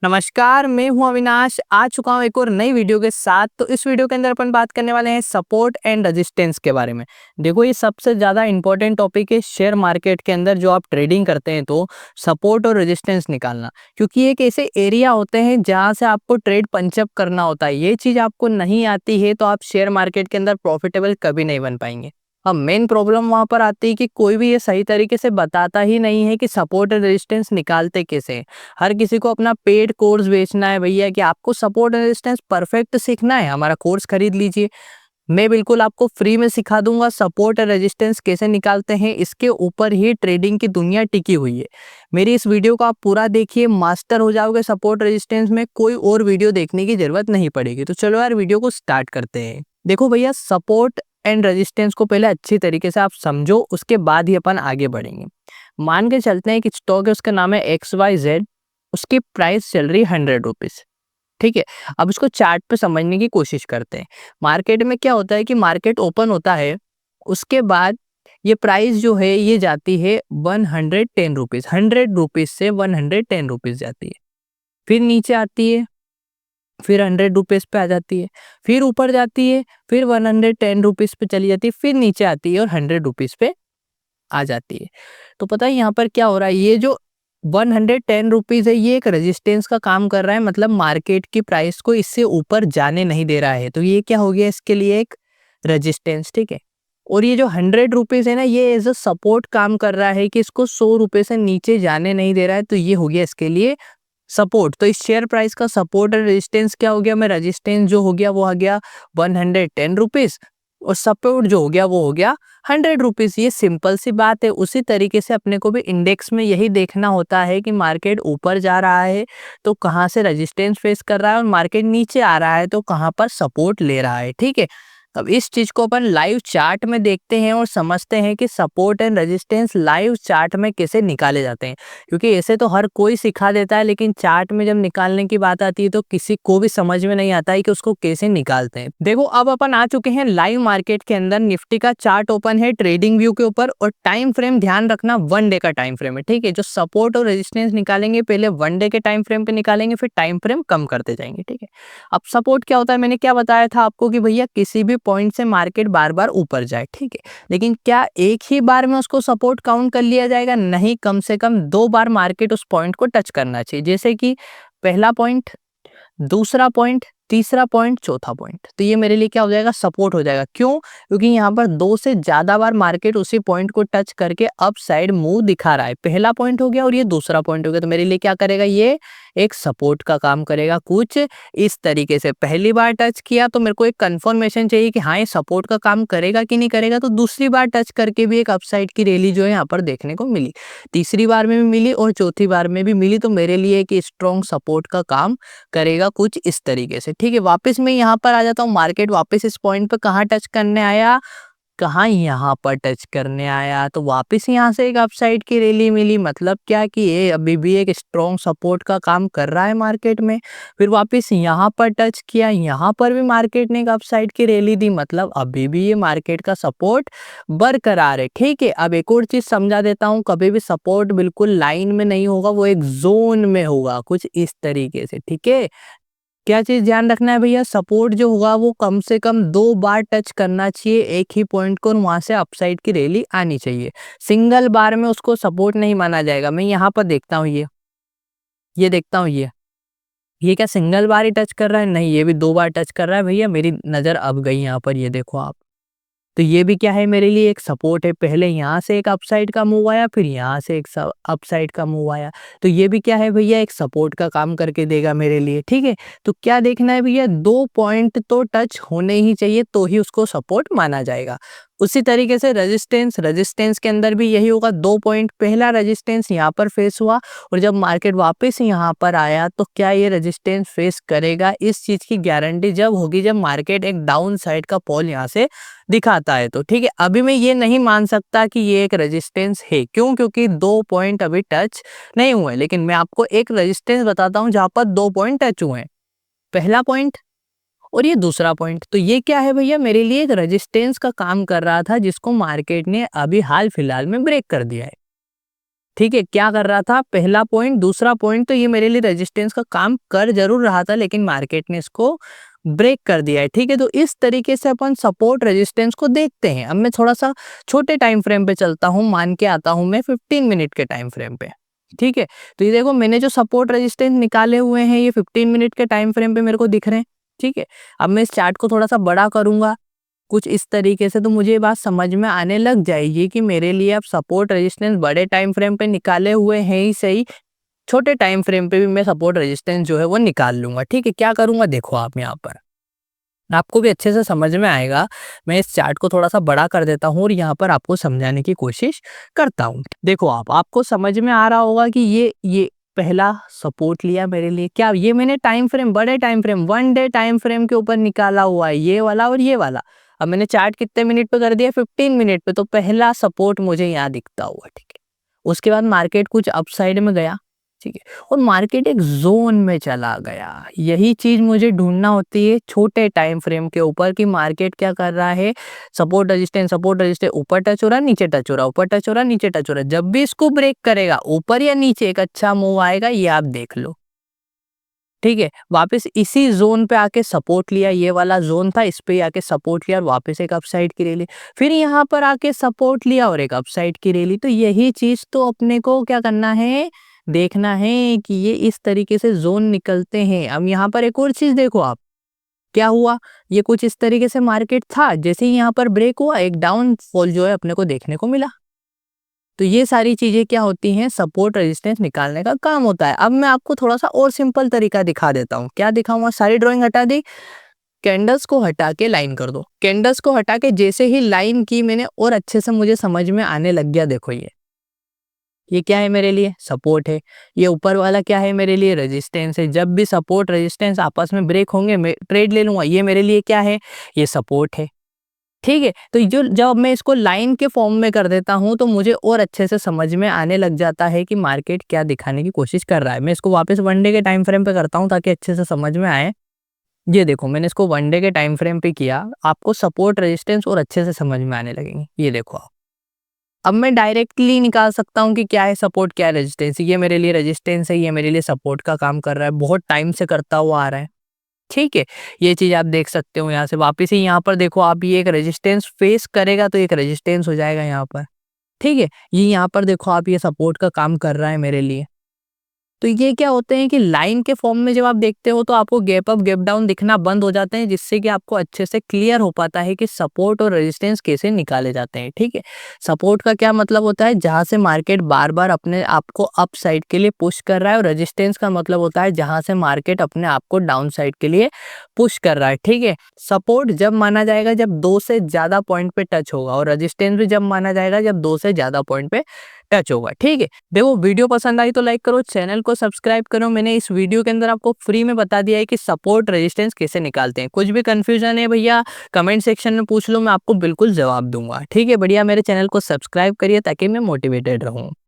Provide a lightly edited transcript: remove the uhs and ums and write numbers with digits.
नमस्कार, मैं हूं अविनाश। आ चुका हूं एक और नई वीडियो के साथ। तो इस वीडियो के अंदर अपन बात करने वाले हैं सपोर्ट एंड रेजिस्टेंस के बारे में। देखो, ये सबसे ज़्यादा इंपॉर्टेंट टॉपिक है शेयर मार्केट के अंदर। जो आप ट्रेडिंग करते हैं तो सपोर्ट और रेजिस्टेंस निकालना, क्योंकि एक ऐसे एरिया होते हैं जहां से आपको ट्रेड पंचअप करना होता है। ये चीज़ आपको नहीं आती है तो आप शेयर मार्केट के अंदर प्रॉफिटेबल कभी नहीं बन पाएंगे। अब मेन प्रॉब्लम वहां पर आती है कि कोई भी ये सही तरीके से बताता ही नहीं है कि सपोर्ट और रेजिस्टेंस निकालते कैसे हैं। हर किसी को अपना पेड कोर्स बेचना है भैया कि आपको सपोर्ट रेजिस्टेंस परफेक्ट सीखना है, हमारा कोर्स खरीद लीजिए। मैं बिल्कुल आपको फ्री में सिखा दूंगा सपोर्ट और रेजिस्टेंस कैसे निकालते हैं। इसके ऊपर ही ट्रेडिंग की दुनिया टिकी हुई है। मेरी इस वीडियो को आप पूरा देखिए, मास्टर हो जाओगे सपोर्ट रेजिस्टेंस में। कोई और वीडियो देखने की जरूरत नहीं पड़ेगी। तो चलो यार, वीडियो को स्टार्ट करते हैं। देखो भैया, सपोर्ट एंड रेजिस्टेंस को पहले अच्छी तरीके से आप समझो, उसके बाद ही अपन आगे बढ़ेंगे। मान के चलते हैं कि स्टॉक है, उसका नाम है XYZ। उसकी प्राइस चल रही 100 रुपीज। ठीक है। अब इसको चार्ट पे समझने की कोशिश करते हैं। मार्केट में क्या होता है कि मार्केट ओपन होता है, उसके बाद ये प्राइस जो है ये जाती है 110 रुपीज। 100 रुपीज से 110 रुपीज जाती है, फिर नीचे आती है, फिर 100 रुपीज पे आ जाती है, फिर ऊपर जाती है, फिर 110 रुपीज पे चली जाती है, फिर नीचे आती है और 100 रुपीज पे आ जाती है। तो पता है यहाँ पर क्या हो रहा है, ये जो 110 रुपीज है ये एक रेजिस्टेंस का काम कर रहा है। मतलब मार्केट की प्राइस को इससे ऊपर जाने नहीं दे रहा है। तो ये क्या हो गया, इसके लिए एक रेजिस्टेंस। ठीक है। और ये जो 100 रुपीज है ना, ये एज अ सपोर्ट काम कर रहा है कि इसको 100 रुपए से नीचे जाने नहीं दे रहा है। तो ये हो गया इसके लिए सपोर्ट। तो इस शेयर प्राइस का सपोर्ट और रेजिस्टेंस क्या हो गया, मैं रेजिस्टेंस जो हो गया वो आ गया 110 रुपीज, और सपोर्ट जो हो गया वो हो गया 100 रुपीज। ये सिंपल सी बात है। उसी तरीके से अपने को भी इंडेक्स में यही देखना होता है कि मार्केट ऊपर जा रहा है तो कहाँ से रेजिस्टेंस फेस कर रहा है, और मार्केट नीचे आ रहा है तो कहाँ पर सपोर्ट ले रहा है। ठीक है। अब इस चीज को अपन लाइव चार्ट में देखते हैं और समझते हैं कि support and resistance live chart में कैसे निकाले जाते हैं। क्योंकि ऐसे तो हर कोई सिखा देता है, लेकिन चार्ट में जब निकालने की बात आती है तो किसी को भी समझ में नहीं आता है कि उसको कैसे निकालते हैं। देखो, अब अपन आ चुके हैं लाइव मार्केट के अंदर। निफ्टी का चार्ट ओपन है ट्रेडिंग व्यू के ऊपर, और टाइम फ्रेम ध्यान रखना 1 डे का टाइम फ्रेम है। ठीक है। जो सपोर्ट और रेजिस्टेंस निकालेंगे पहले 1 डे के टाइम फ्रेम पे निकालेंगे, फिर टाइम फ्रेम कम करते जाएंगे। ठीक है। अब सपोर्ट क्या होता है, मैंने क्या बताया था आपको कि भैया किसी भी पॉइंट से मार्केट बार बार ऊपर जाए। ठीक है। लेकिन क्या एक ही बार में उसको सपोर्ट काउंट कर लिया जाएगा? नहीं, कम से कम 2 बार मार्केट उस पॉइंट को टच करना चाहिए। जैसे कि पहला पॉइंट, दूसरा पॉइंट, तीसरा पॉइंट, चौथा पॉइंट। तो ये मेरे लिए क्या हो जाएगा, सपोर्ट हो जाएगा। क्यों? क्योंकि यहाँ पर 2 से ज्यादा बार मार्केट उसी पॉइंट को टच करके अप साइड मूव दिखा रहा है। पहला पॉइंट हो गया और ये दूसरा पॉइंट हो गया। तो मेरे लिए क्या करेगा, ये एक सपोर्ट का काम करेगा। कुछ इस तरीके से पहली बार टच किया तो मेरे को एक कंफर्मेशन चाहिए कि हाँ ये सपोर्ट का काम करेगा कि नहीं करेगा। तो दूसरी बार टच करके भी एक अपसाइड की रैली जो है यहाँ पर देखने को मिली, तीसरी बार में भी मिली और चौथी बार में भी मिली। तो मेरे लिए एक स्ट्रॉन्ग सपोर्ट का काम करेगा कुछ इस तरीके से। ठीक है। वापस मैं यहाँ पर आ जाता हूँ। मार्केट वापस इस पॉइंट पे कहाँ टच करने आया, कहाँ यहाँ पर टच करने आया, तो वापस यहाँ से एक अपसाइड की रैली मिली। मतलब क्या कि ये अभी भी एक स्ट्रॉन्ग सपोर्ट का काम कर रहा है मार्केट में। फिर वापस यहाँ पर टच किया, यहाँ पर भी मार्केट ने एक अपसाइड की रैली दी। मतलब अभी भी ये मार्केट का सपोर्ट बरकरार है। ठीक है। अब एक और चीज समझा देता हूँ, कभी भी सपोर्ट बिल्कुल लाइन में नहीं होगा, वो एक जोन में होगा कुछ इस तरीके से। ठीक है। क्या चीज ध्यान रखना है भैया, सपोर्ट जो होगा वो कम से कम 2 बार टच करना चाहिए एक ही पॉइंट को, और वहां से अपसाइड की रैली आनी चाहिए। सिंगल बार में उसको सपोर्ट नहीं माना जाएगा। मैं यहाँ पर देखता हूँ, ये देखता हूँ, ये क्या सिंगल बार ही टच कर रहा है? नहीं, ये भी 2 बार टच कर रहा है। भैया मेरी नजर अब गई यहाँ पर, ये देखो आप। तो ये भी क्या है, मेरे लिए एक सपोर्ट है। पहले यहाँ से एक अपसाइड का मूव आया, फिर यहाँ से एक अपसाइड का मूव आया। तो ये भी क्या है भैया, एक सपोर्ट का काम करके देगा मेरे लिए। ठीक है। तो क्या देखना है भैया, 2 पॉइंट तो टच होने ही चाहिए तो ही उसको सपोर्ट माना जाएगा। उसी तरीके से रेजिस्टेंस के अंदर भी यही होगा। 2 पॉइंट, पहला रेजिस्टेंस यहाँ पर फेस हुआ, और जब मार्केट वापस यहाँ पर आया तो क्या ये रेजिस्टेंस फेस करेगा? इस चीज की गारंटी जब होगी जब मार्केट एक डाउन साइड का पॉल यहाँ से दिखाता है। तो ठीक है। अभी मैं ये नहीं मान सकता कि ये एक रेजिस्टेंस है। क्यों? क्योंकि 2 पॉइंट अभी टच नहीं हुए। लेकिन मैं आपको एक रेजिस्टेंस बताता हूँ जहां पर 2 पॉइंट टच हुए हैं, पहला पॉइंट और ये दूसरा पॉइंट। तो ये क्या है भैया, मेरे लिए एक रेजिस्टेंस का काम कर रहा था, जिसको मार्केट ने अभी हाल फिलहाल में ब्रेक कर दिया है। ठीक है, क्या कर रहा था, पहला पॉइंट, दूसरा पॉइंट तो ये मेरे लिए रेजिस्टेंस का काम कर जरूर रहा था, लेकिन मार्केट ने इसको ब्रेक कर दिया है। ठीक है, तो इस तरीके से अपन सपोर्ट रेजिस्टेंस को देखते हैं। अब मैं थोड़ा सा छोटे टाइम फ्रेम पे चलता हूँ, मान के आता हूँ मैं 15 मिनट के टाइम फ्रेम पे। ठीक है, तो ये देखो मैंने जो सपोर्ट रेजिस्टेंस निकाले हुए हैं ये 15 मिनट के टाइम फ्रेम पे मेरे को दिख रहे हैं। ठीक है, अब मैं इस चार्ट को थोड़ा सा बड़ा करूंगा कुछ इस तरीके से, तो मुझे ये बात समझ में आने लग जाएगी कि मेरे लिए अब सपोर्ट रेजिस्टेंस बड़े टाइम फ्रेम पे निकाले हुए हैं ही सही, छोटे टाइम फ्रेम पे भी मैं सपोर्ट रेजिस्टेंस जो है वो निकाल लूंगा। ठीक है, क्या करूंगा देखो आप यहाँ पर, आपको भी अच्छे से समझ में आएगा। मैं इस चार्ट को थोड़ा सा बड़ा कर देता हूँ और यहाँ पर आपको समझाने की कोशिश करता हूँ। देखो आपको समझ में आ रहा होगा कि ये पहला सपोर्ट लिया मेरे लिए, क्या ये मैंने टाइम फ्रेम, बड़े time frame, 1 day time frame के ऊपर निकाला हुआ है, ये वाला और ये वाला। अब मैंने चार्ट कितने मिनट पे कर दिया, 15 मिनट पे, तो पहला सपोर्ट मुझे यहाँ दिखता हुआ। ठीक है, उसके बाद मार्केट कुछ अपसाइड में गया। ठीक है, और मार्केट एक जोन में चला गया। यही चीज मुझे ढूंढना होती है छोटे टाइम फ्रेम के ऊपर कि मार्केट क्या कर रहा है, सपोर्ट रेजिस्टेंस, ऊपर टच हो रहा, नीचे टच हो रहा, ऊपर टच हो रहा, नीचे टच हो रहा। जब भी इसको ब्रेक करेगा ऊपर या नीचे एक अच्छा मूव आएगा, ये आप देख लो। ठीक है, वापस इसी जोन पे आके सपोर्ट लिया, ये वाला जोन था, इस पे आके सपोर्ट लिया और वापस एक अपसाइड की रैली, फिर यहाँ पर आके सपोर्ट लिया और एक अपसाइड की रैली। तो यही चीज तो अपने को क्या करना है, देखना है कि ये इस तरीके से जोन निकलते हैं। अब यहाँ पर एक और चीज देखो आप, क्या हुआ, ये कुछ इस तरीके से मार्केट था, जैसे ही यहाँ पर ब्रेक हुआ एक डाउनफॉल जो है अपने को देखने को मिला। तो ये सारी चीजें क्या होती हैं, सपोर्ट रेजिस्टेंस निकालने का काम होता है। अब मैं आपको थोड़ा सा और सिंपल तरीका दिखा देता हूँ। क्या दिखाऊंगा, सारी ड्राइंग हटा दी, कैंडल्स को हटा के लाइन कर दो। कैंडल्स को हटा के जैसे ही लाइन की मैंने और अच्छे से मुझे समझ में आने लग गया। देखो ये क्या है मेरे लिए, सपोर्ट है। ये ऊपर वाला क्या है मेरे लिए, रेजिस्टेंस है। जब भी सपोर्ट रेजिस्टेंस आपस में ब्रेक होंगे मैं ट्रेड ले लूंगा। ये मेरे लिए क्या है, ये सपोर्ट है। ठीक है, तो जो जब मैं इसको लाइन के फॉर्म में कर देता हूं तो मुझे और अच्छे से समझ में आने लग जाता है कि मार्केट क्या दिखाने की कोशिश कर रहा है। मैं इसको वापस 1 डे के टाइम फ्रेम पे करता हूं ताकि अच्छे से समझ में आए। ये देखो मैंने इसको 1 डे के टाइम फ्रेम पे किया, आपको सपोर्ट रेजिस्टेंस और अच्छे से समझ में आने लगेंगे। ये देखो आप, अब मैं डायरेक्टली निकाल सकता हूँ कि क्या है सपोर्ट, क्या है रेजिस्टेंस। ये मेरे लिए रेजिस्टेंस है, ये मेरे लिए सपोर्ट का काम कर रहा है, बहुत टाइम से करता हुआ आ रहा है। ठीक है, ये चीज आप देख सकते हो। यहाँ से वापस ही यहाँ पर देखो आप, ये एक रेजिस्टेंस फेस करेगा तो एक रेजिस्टेंस हो जाएगा यहाँ पर। ठीक है, ये यहाँ पर देखो आप, ये सपोर्ट का काम कर रहा है मेरे लिए। तो ये क्या होते हैं कि लाइन के फॉर्म में जब आप देखते हो तो आपको गैप अप गैप डाउन दिखना बंद हो जाते हैं, जिससे कि आपको अच्छे से क्लियर हो पाता है कि सपोर्ट और रेजिस्टेंस कैसे निकाले जाते हैं। ठीक है, सपोर्ट का क्या मतलब होता है, जहां से मार्केट बार बार अपने आप को अप साइड के लिए पुश कर रहा है, और रेजिस्टेंस का मतलब होता है जहां से मार्केट अपने आप को डाउन साइड के लिए पुश कर रहा है। ठीक है, सपोर्ट जब माना जाएगा जब 2 से ज्यादा पॉइंट पे टच होगा, और रेजिस्टेंस भी जब माना जाएगा जब 2 से ज्यादा पॉइंट पे टच होगा। ठीक है, देखो वीडियो पसंद आई तो लाइक करो, चैनल को सब्सक्राइब करो। मैंने इस वीडियो के अंदर आपको फ्री में बता दिया है कि सपोर्ट रेजिस्टेंस कैसे निकालते हैं। कुछ भी कंफ्यूजन है भैया कमेंट सेक्शन में पूछ लो, मैं आपको बिल्कुल जवाब दूंगा। ठीक है, बढ़िया, मेरे चैनल को सब्सक्राइब करिए ताकि मैं मोटिवेटेड रहूं।